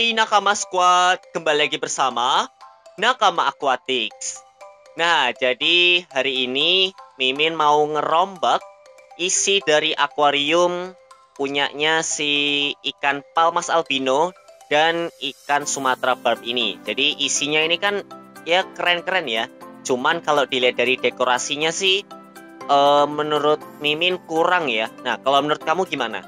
Hai Nakama Squad, kembali lagi bersama Nakama Aquatics. Nah, jadi hari ini Mimin mau ngerombak isi dari akuarium punyanya si ikan palmas albino dan ikan Sumatera barb ini. Jadi isinya ini kan ya keren-keren ya. Cuman kalau dilihat dari dekorasinya sih menurut Mimin kurang ya. Nah, kalau menurut kamu gimana?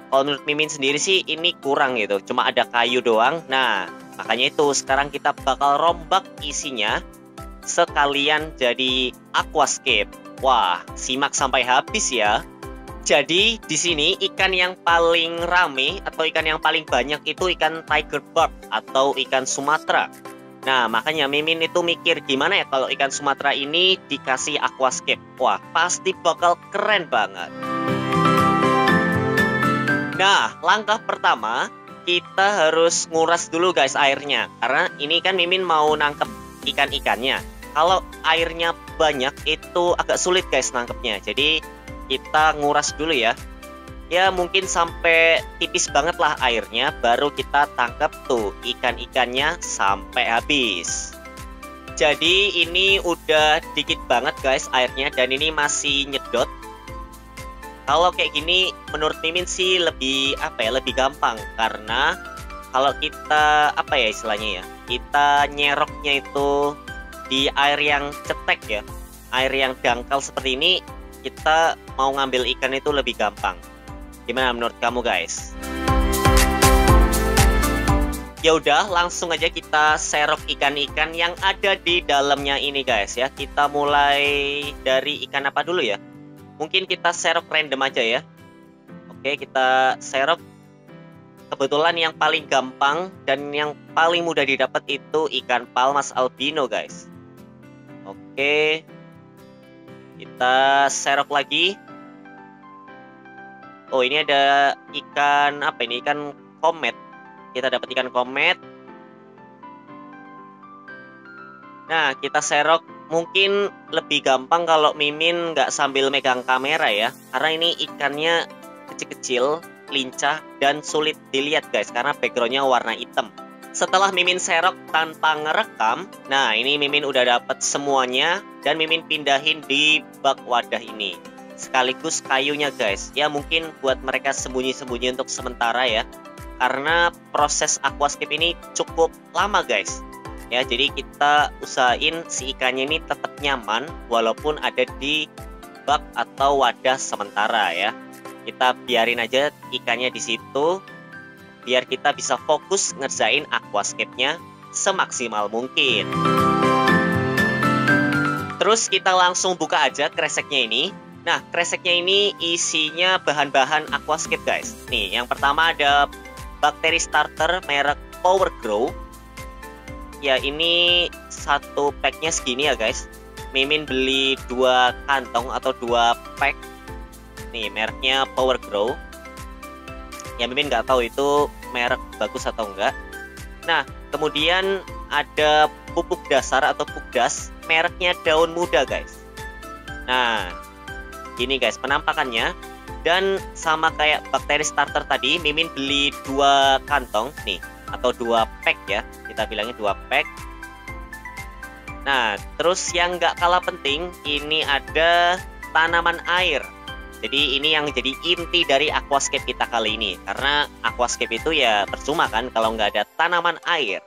Kalau menurut Mimin sendiri sih ini kurang gitu, cuma ada kayu doang. Nah, makanya itu sekarang kita bakal rombak isinya sekalian jadi aquascape. Wah, simak sampai habis ya. Jadi di sini ikan yang paling rame atau ikan yang paling banyak itu ikan tiger barb atau ikan Sumatera. Nah, makanya Mimin itu mikir gimana ya kalau ikan Sumatera ini dikasih aquascape. Wah, pasti bakal keren banget. Nah, langkah pertama kita harus nguras dulu guys airnya. Karena ini kan Mimin mau nangkep ikan-ikannya. Kalau airnya banyak itu agak sulit guys nangkepnya. Jadi kita nguras dulu ya. Ya mungkin sampai tipis banget lah airnya. Baru kita tangkap tuh ikan-ikannya sampai habis. Jadi ini udah dikit banget guys airnya. Dan ini masih nyedot. Kalau kayak gini menurut Mimin sih lebih lebih gampang karena kalau kita istilahnya ya, kita nyeroknya itu di air yang cetek ya, air yang dangkal seperti ini, kita mau ngambil ikan itu lebih gampang. Gimana menurut kamu guys? Ya udah, langsung aja kita serok ikan-ikan yang ada di dalamnya ini guys ya. Kita mulai dari ikan apa dulu ya? Mungkin kita serok random aja ya. Oke, kita serok. Kebetulan yang paling gampang dan yang paling mudah didapat itu ikan palmas albino guys. Oke, kita serok lagi. Oh, ini ada ikan ikan komet. Kita dapat ikan komet. Nah, kita serok. Mungkin lebih gampang kalau Mimin nggak sambil megang kamera ya. Karena ini ikannya kecil-kecil, lincah, dan sulit dilihat guys. Karena backgroundnya warna hitam. Setelah Mimin serok tanpa ngerekam, nah ini Mimin udah dapat semuanya. Dan Mimin pindahin di bak wadah ini. Sekaligus kayunya guys. Ya mungkin buat mereka sembunyi-sembunyi untuk sementara ya. Karena proses aquascape ini cukup lama guys. Ya, jadi kita usahain si ikannya ini tetap nyaman walaupun ada di bak atau wadah sementara ya. Kita biarin aja ikannya di situ biar kita bisa fokus ngerjain aquascape-nya semaksimal mungkin. Terus kita langsung buka aja kreseknya ini. Nah, kreseknya ini isinya bahan-bahan aquascape guys. Nih, yang pertama ada bakteri starter merek Power Grow. Ya ini satu packnya segini ya guys. Mimin beli 2 kantong atau 2 pack. Nih mereknya Power Grow. Ya Mimin nggak tahu itu merek bagus atau enggak. Nah kemudian ada pupuk dasar atau pupdas. Mereknya Daun Muda guys. Nah gini guys penampakannya. Dan sama kayak bakteri starter tadi, Mimin beli 2 kantong nih atau 2 pack ya, kita bilangnya 2 pack. Nah terus yang nggak kalah penting ini ada tanaman air. Jadi ini yang jadi inti dari aquascape kita kali ini, karena aquascape itu ya percuma kan kalau nggak ada tanaman air.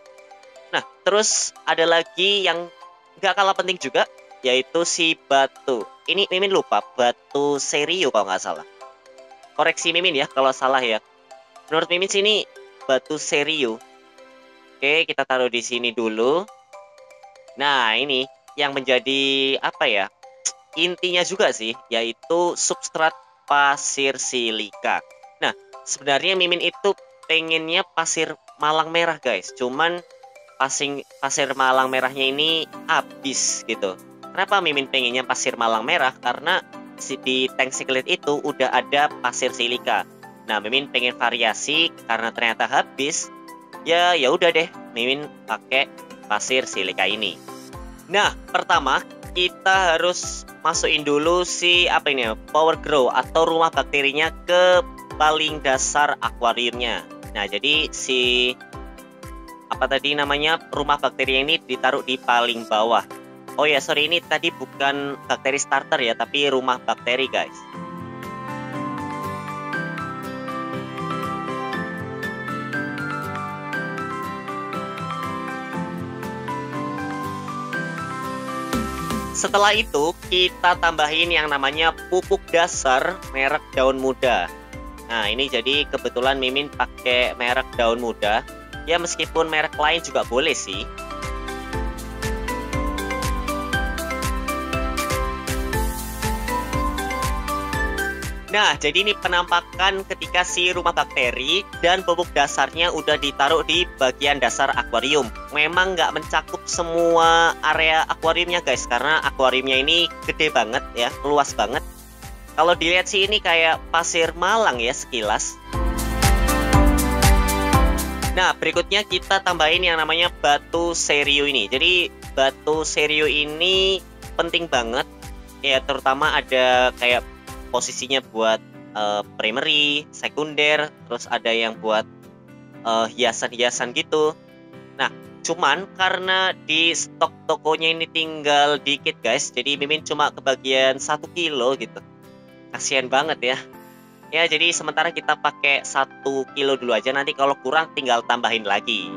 Nah terus ada lagi yang nggak kalah penting juga, yaitu si batu. Ini Mimin lupa, batu seriu kalau nggak salah. Koreksi Mimin ya kalau salah ya. Menurut Mimin sini batu seriu. Oke, kita taruh di sini dulu. Nah, ini yang menjadi intinya juga sih, yaitu substrat pasir silika. Nah, sebenarnya Mimin itu pengennya pasir malang merah, guys. Cuman pasir malang merahnya ini habis gitu. Kenapa Mimin pengennya pasir malang merah? Karena di tank siklet itu udah ada pasir silika. Nah, Mimin pengen variasi karena ternyata habis. Ya udah deh, Mimin pakai pasir silika ini. Nah, pertama kita harus masukin dulu si Power Grow atau rumah bakterinya ke paling dasar akuariumnya. Nah, jadi si apa tadi namanya, rumah bakteri ini ditaruh di paling bawah. Oh ya, sorry, ini tadi bukan bakteri starter ya, tapi rumah bakteri guys. Setelah itu kita tambahin yang namanya pupuk dasar merek daun muda. Nah ini jadi kebetulan Mimin pakai merek daun muda. Ya meskipun merek lain juga boleh sih. Nah, jadi ini penampakan ketika si rumah bakteri dan pupuk dasarnya udah ditaruh di bagian dasar akuarium. Memang nggak mencakup semua area akuariumnya guys, karena akuariumnya ini gede banget ya, luas banget. Kalau dilihat sih ini kayak pasir Malang ya sekilas. Nah, berikutnya kita tambahin yang namanya batu serio ini. Jadi batu serio ini penting banget ya, terutama ada kayak posisinya buat primary, sekunder, terus ada yang buat hiasan-hiasan gitu. Nah, cuman karena di stok tokonya ini tinggal dikit guys, jadi Mimin cuma kebagian 1 kilo gitu. Kasian banget ya. Ya, jadi sementara kita pakai 1 kilo dulu aja, nanti kalau kurang tinggal tambahin lagi.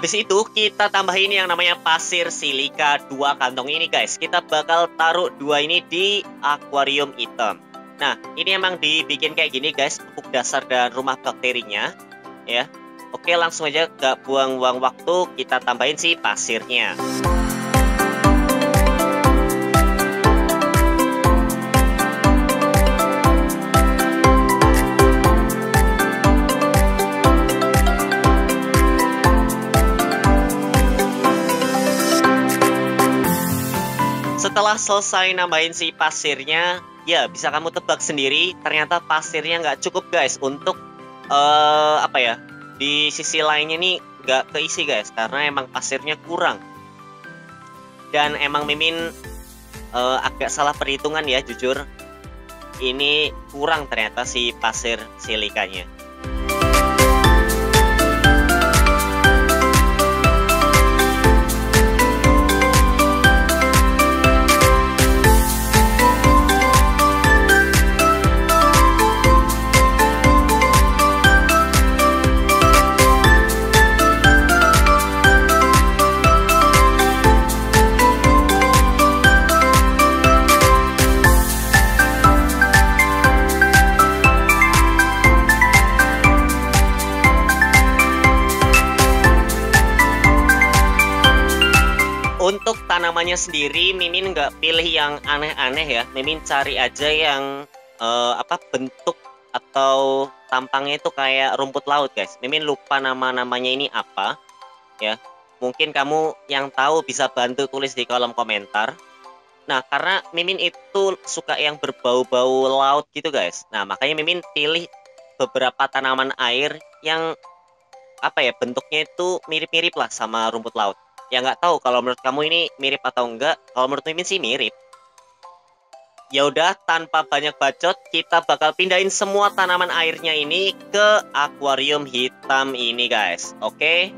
Habis itu kita tambahin yang namanya pasir silika 2 kantong ini guys. Kita bakal taruh 2 ini di akuarium hitam. Nah ini emang dibikin kayak gini guys, pupuk dasar dan rumah bakterinya ya. Oke, langsung aja gak buang-buang waktu, kita tambahin si pasirnya. Setelah selesai nambahin si pasirnya, ya bisa kamu tebak sendiri, ternyata pasirnya nggak cukup guys untuk apa ya, di sisi lainnya nih nggak keisi guys, karena emang pasirnya kurang. Dan emang Mimin agak salah perhitungan ya, jujur. Ini kurang ternyata si pasir silikanya. Untuk tanamannya sendiri, Mimin nggak pilih yang aneh-aneh ya. Mimin cari aja yang bentuk atau tampangnya itu kayak rumput laut guys. Mimin lupa nama-namanya ini apa ya. Mungkin kamu yang tahu bisa bantu tulis di kolom komentar. Nah karena Mimin itu suka yang berbau-bau laut gitu guys. Nah makanya Mimin pilih beberapa tanaman air yang bentuknya itu mirip-mirip lah sama rumput laut. Ya nggak tahu kalau menurut kamu ini mirip atau enggak. Kalau menurut Mimin sih mirip. Ya udah, tanpa banyak bacot, kita bakal pindahin semua tanaman airnya ini ke akuarium hitam ini guys. Oke?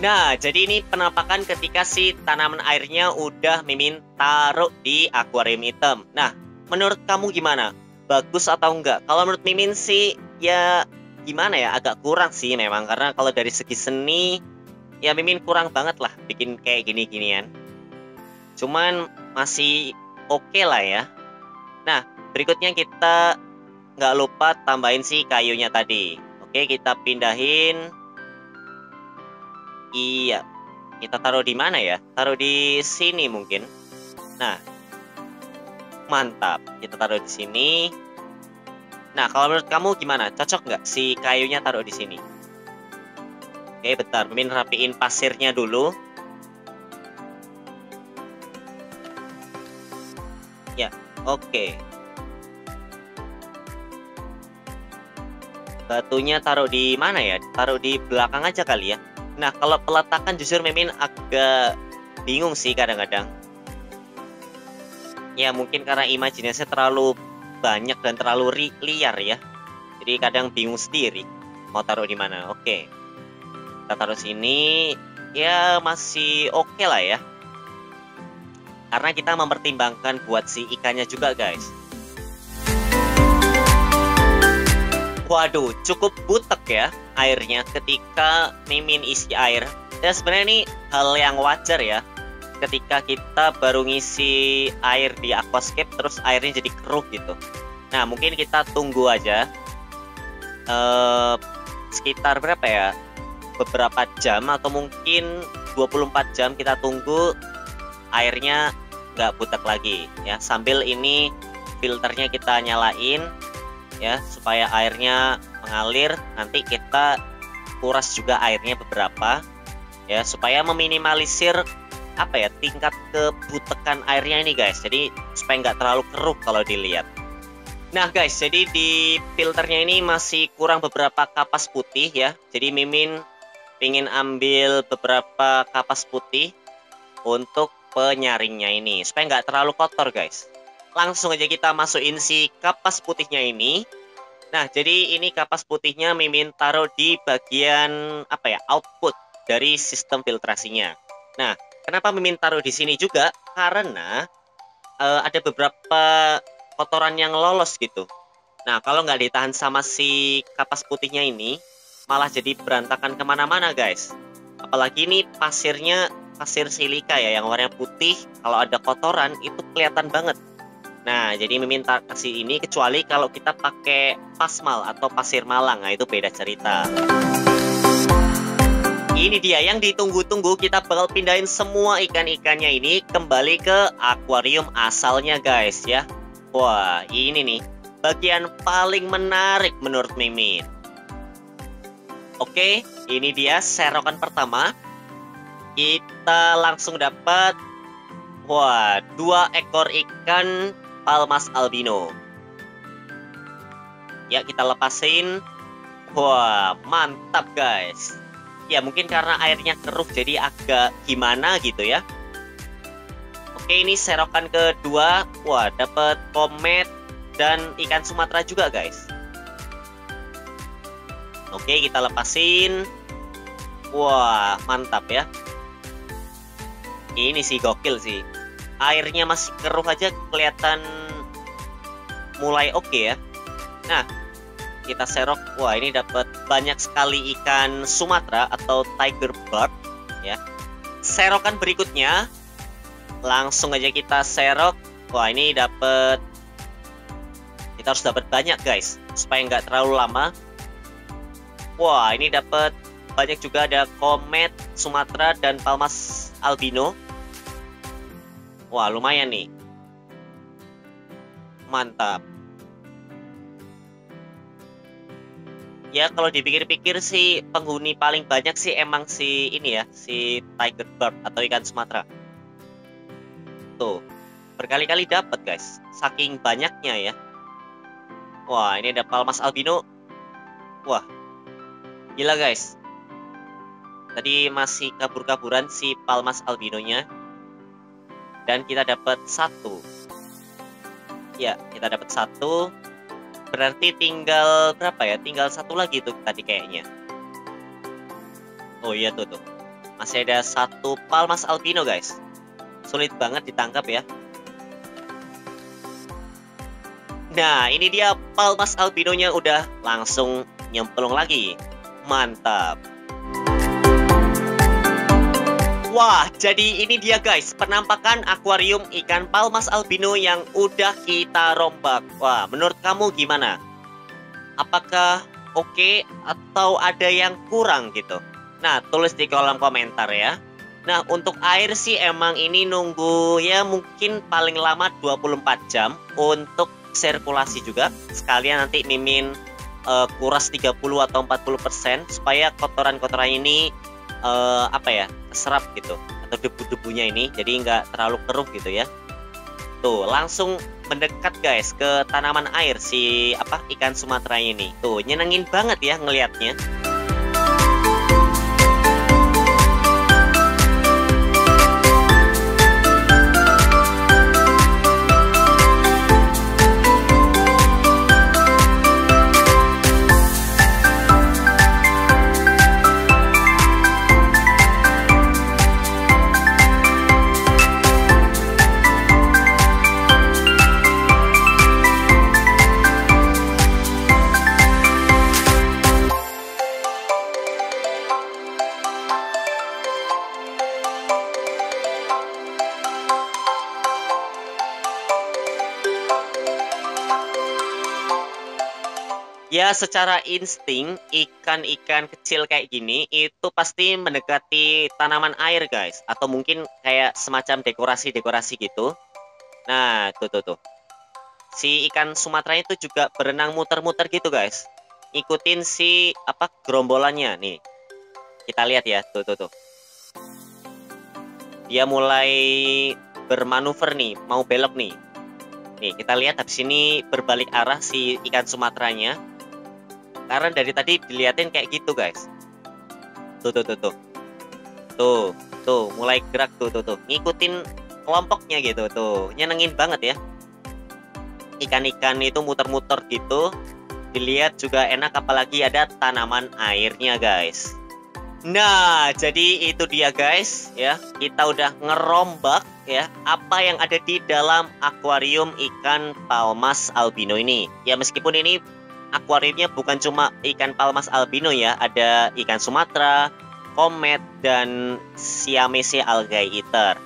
Nah, jadi ini penampakan ketika si tanaman airnya udah Mimin taruh di akuarium hitam. Nah, menurut kamu gimana? Bagus atau enggak? Kalau menurut Mimin sih, ya gimana ya, agak kurang sih memang. Karena kalau dari segi seni, ya Mimin kurang banget lah bikin kayak gini-ginian. Cuman masih oke lah ya. Nah, berikutnya kita nggak lupa tambahin si kayunya tadi. Oke, kita pindahin. Iya, kita taruh di mana ya? Taruh di sini mungkin. Nah, mantap. Kita taruh di sini. Nah, kalau menurut kamu gimana? Cocok nggak si kayunya taruh di sini? Oke, bentar. Mimin rapiin pasirnya dulu. Ya, oke. Batunya taruh di mana ya? Taruh di belakang aja kali ya. Nah, kalau peletakan jujur Mimin agak bingung sih kadang-kadang. Ya, mungkin karena imajinasinya terlalu banyak dan terlalu liar ya. Jadi kadang bingung sendiri mau taruh di mana. Oke. Kita taruh sini. Ya, masih oke lah ya. Karena kita mempertimbangkan buat si ikannya juga, guys. Waduh, cukup butek ya airnya ketika Mimin isi air. Dan sebenarnya ini hal yang wajar ya. Ketika kita baru ngisi air di aquascape terus airnya jadi keruh gitu. Nah, mungkin kita tunggu aja. Sekitar berapa ya? Beberapa jam atau mungkin 24 jam kita tunggu airnya nggak butek lagi ya. Sambil ini filternya kita nyalain ya supaya airnya mengalir. Nanti kita kuras juga airnya beberapa ya supaya meminimalisir apa ya tingkat kebutekan airnya ini guys. Jadi supaya nggak terlalu keruh kalau dilihat. Nah guys, jadi di filternya ini masih kurang beberapa kapas putih ya. Jadi Mimin ingin ambil beberapa kapas putih untuk penyaringnya ini supaya nggak terlalu kotor guys. Langsung aja kita masukin si kapas putihnya ini. Nah, jadi ini kapas putihnya Mimin taruh di bagian apa ya, output dari sistem filtrasinya. Nah, kenapa Mimin taruh di sini juga? Karena ada beberapa kotoran yang lolos gitu. Nah, kalau nggak ditahan sama si kapas putihnya ini, malah jadi berantakan kemana-mana guys. Apalagi ini pasirnya pasir silika ya, yang warnanya putih. Kalau ada kotoran itu kelihatan banget. Nah, jadi Mimin kasih ini kecuali kalau kita pakai pasmal atau pasir malang. Nah, itu beda cerita. Ini dia yang ditunggu-tunggu. Kita bakal pindahin semua ikan-ikannya ini kembali ke akuarium asalnya guys ya. Wah, ini nih bagian paling menarik menurut Mimin. Oke, ini dia serokan pertama. Kita langsung dapat wah, 2 ekor ikan palmas albino. Ya, kita lepasin. Wah, mantap guys. Ya, mungkin karena airnya keruh jadi agak gimana gitu ya. Oke, ini serokan kedua. Wah, dapat komet dan ikan Sumatera juga guys. Oke, kita lepasin. Wah, mantap ya. Ini sih gokil sih. Airnya masih keruh aja kelihatan mulai oke ya. Nah, kita serok. Wah, ini dapat banyak sekali ikan Sumatera atau tiger barb ya. Serokan berikutnya langsung aja kita serok. Wah, ini dapat, kita harus dapat banyak guys supaya nggak terlalu lama. Wah, ini dapat banyak juga, ada komet Sumatera dan palmas albino. Wah, lumayan nih. Mantap. Ya, kalau dipikir-pikir sih penghuni paling banyak sih emang si ini ya, si tiger barb atau ikan Sumatera. Tuh, berkali-kali dapat guys, saking banyaknya ya. Wah, ini ada palmas albino. Wah, gila guys. Tadi masih kabur-kaburan si palmas albinonya. Dan kita dapat 1. Ya, kita dapat 1. Berarti tinggal berapa ya? Tinggal 1 lagi tuh tadi kayaknya. Oh iya tuh. masih ada satu Palmas albino guys. Sulit banget ditangkap ya. Nah, ini dia Palmas albinonya udah langsung nyemplung lagi. Mantap. Wah, jadi ini dia guys, penampakan akuarium ikan Palmas albino yang udah kita rombak. Wah, menurut kamu gimana? Apakah oke atau ada yang kurang gitu? Nah, tulis di kolom komentar ya. Nah, untuk air sih emang ini nunggu ya mungkin paling lama 24 jam untuk sirkulasi juga. Sekalian nanti Mimin kuras 30 atau 40% supaya kotoran-kotoran ini serap gitu, atau debu-debunya ini jadi nggak terlalu keruh gitu ya. Tuh langsung mendekat guys ke tanaman air si ikan Sumatera ini. Tuh nyenengin banget ya ngelihatnya. Ya, secara insting ikan-ikan kecil kayak gini itu pasti mendekati tanaman air guys, atau mungkin kayak semacam dekorasi-dekorasi gitu. Nah, tuh. Si ikan Sumatera itu juga berenang muter-muter gitu guys. Ikutin si gerombolannya nih. Kita lihat ya, tuh. Dia mulai bermanuver nih, mau belok nih. Nih, kita lihat habis ini berbalik arah si ikan Sumateranya. Karena dari tadi dilihatin kayak gitu guys. Tuh, mulai gerak tuh. Ngikutin kelompoknya gitu tuh. Nyenengin banget ya. Ikan-ikan itu muter-muter gitu. Dilihat juga enak apalagi ada tanaman airnya guys. Nah, jadi itu dia guys ya. Kita udah ngerombak ya apa yang ada di dalam akuarium ikan Palmas albino ini. Ya meskipun ini akuariumnya bukan cuma ikan Palmas albino ya, ada ikan Sumatera, komet, dan Siamese algae eater.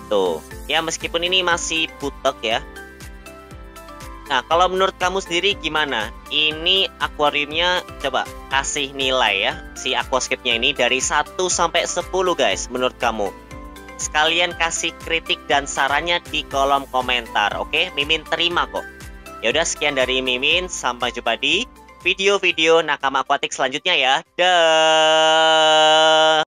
Tuh, ya meskipun ini masih butek ya. Nah, kalau menurut kamu sendiri gimana? Ini akuariumnya coba kasih nilai ya, si aquascape-nya ini dari 1 sampai 10 guys, menurut kamu. Sekalian kasih kritik dan sarannya di kolom komentar, oke? Mimin terima kok. Yaudah, sekian dari Mimin. Sampai jumpa di video-video nakama akuatik selanjutnya ya. Dah.